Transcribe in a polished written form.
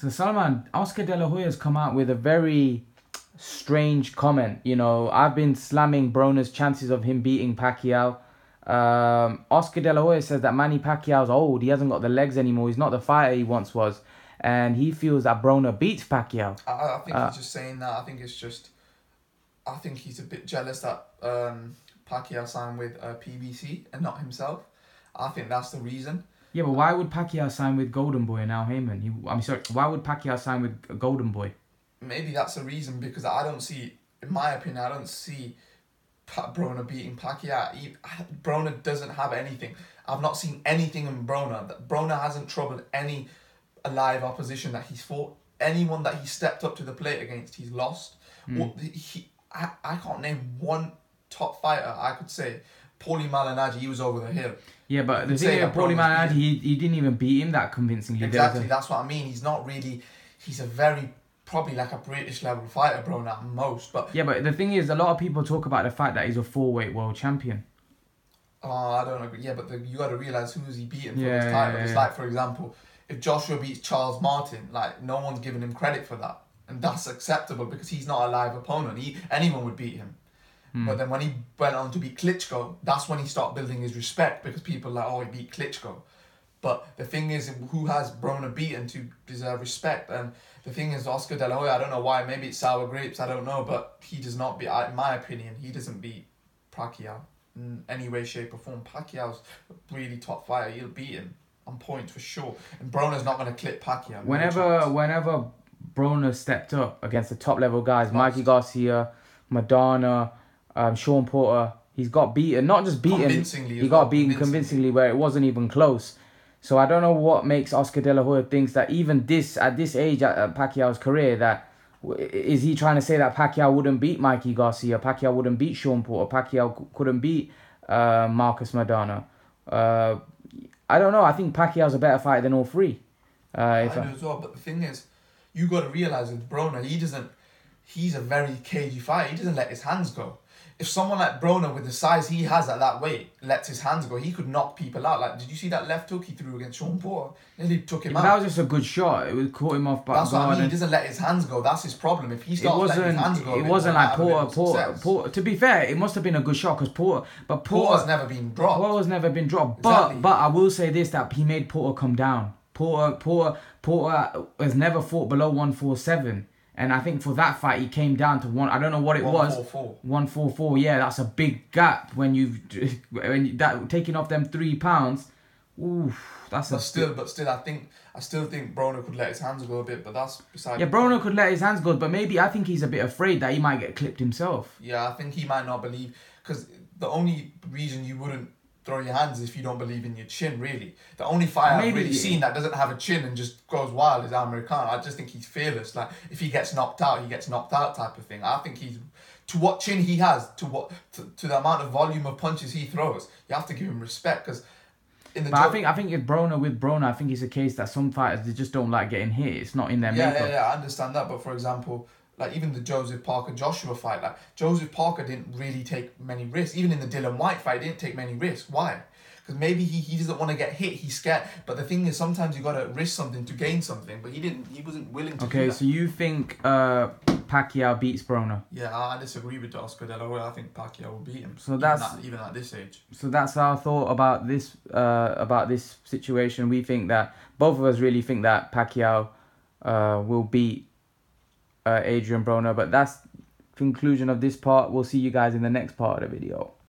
So Salman, Oscar De La Hoya has come out with a very strange comment. You know, I've been slamming Broner's chances of him beating Pacquiao. Oscar De La Hoya says that Manny Pacquiao's old. He hasn't got the legs anymore. He's not the fighter he once was. And he feels that Broner beats Pacquiao. I think he's just saying that. I think he's a bit jealous that Pacquiao signed with PBC and not himself. I think that's the reason. Yeah, but why would Pacquiao sign with Golden Boy and Al Heyman? Why would Pacquiao sign with Golden Boy? Maybe that's the reason, because I don't see, in my opinion, I don't see Broner beating Pacquiao. Broner doesn't have anything. I've not seen anything in Broner. Broner hasn't troubled any alive opposition that he's fought. Anyone that he stepped up to the plate against, he's lost. I can't name one top fighter I could say. Paulie Malignaggi, he was over the hill. Yeah, but the thing is, Paulie Malignaggi, he didn't even beat him that convincingly. Exactly, that's what I mean. He's not really... He's a very... Probably like a British level fighter, bro, at most. But yeah, but the thing is, a lot of people talk about the fact that he's a 4-weight world champion. Oh, I don't agree. Yeah, but you got to realise who's he beating for this title. It's like, for example, if Joshua beats Charles Martin, like, no one's giving him credit for that. And that's acceptable because he's not a live opponent. Anyone would beat him. But then when he went on to beat Klitschko, that's when he started building his respect, because people are like, oh, he beat Klitschko. But the thing is, who has Broner beaten to deserve respect? And the thing is, Oscar De La Hoya, I don't know why, maybe it's sour grapes, I don't know, but he does not beat, in my opinion, he doesn't beat Pacquiao in any way, shape or form. Pacquiao's a really top fighter, he'll beat him on points for sure. And Broner's not going to clip Pacquiao. Whenever Broner stepped up against the top level guys, Mikey Garcia, Madonna, Sean Porter, he's got beaten, not just beaten, he got beaten convincingly where it wasn't even close. So I don't know what makes Oscar De La Hoya thinks that even at this age at Pacquiao's career, that is he trying to say that Pacquiao wouldn't beat Mikey Garcia, Pacquiao wouldn't beat Sean Porter, Pacquiao couldn't beat Marcus Madonna. I don't know. I think Pacquiao's a better fighter than all three. I do as well. But the thing is, you got to realise with Broner, he's a very cagey fighter. He doesn't let his hands go. If someone like Broner, with the size he has at that weight, lets his hands go, he could knock people out. Like, did you see that left hook he threw against Sean Porter? Nearly took him out. That was just a good shot. It was caught him off. That's what I mean. He doesn't let his hands go. That's his problem. If he starts letting his hands go, it wasn't like Porter. To be fair, it must have been a good shot because Porter's never been dropped. Porter's never been dropped. Exactly. But I will say this, that he made Porter come down. Porter has never fought below 147. And I think for that fight, he came down to one. I don't know what it was. 144. Yeah, that's a big gap when taking off them 3 pounds. Oof, but still, I still think Broner could let his hands go a bit. But that's beside. Yeah, Broner could let his hands go, but maybe I think he's a bit afraid that he might get clipped himself. Yeah, I think he might not believe, because the only reason you wouldn't throw your hands is if you don't believe in your chin, really. The only fighter I've really seen that doesn't have a chin and just goes wild is Amir Khan. I just think he's fearless. Like, if he gets knocked out, he gets knocked out type of thing. I think he's... To what chin he has, to the amount of volume of punches he throws, you have to give him respect, because... I think with Broner, I think it's a case that some fighters, they just don't like getting hit. It's not in their makeup. Yeah, I understand that. But for example, like even the Joseph Parker-Joshua fight, like Joseph Parker didn't really take many risks. Even in the Dylan White fight, he didn't take many risks. Why? Because maybe he doesn't want to get hit. He's scared. But the thing is, sometimes you got to risk something to gain something. But he wasn't willing to do that. Okay, so you think Pacquiao beats Broner? Yeah, I disagree with Oscar De La Hoya. I think Pacquiao will beat him. So that's even at this age. So that's our thought about this situation. We think that both of us really think that Pacquiao will beat Adrian Broner. But that's conclusion of this part. We'll see you guys in the next part of the video.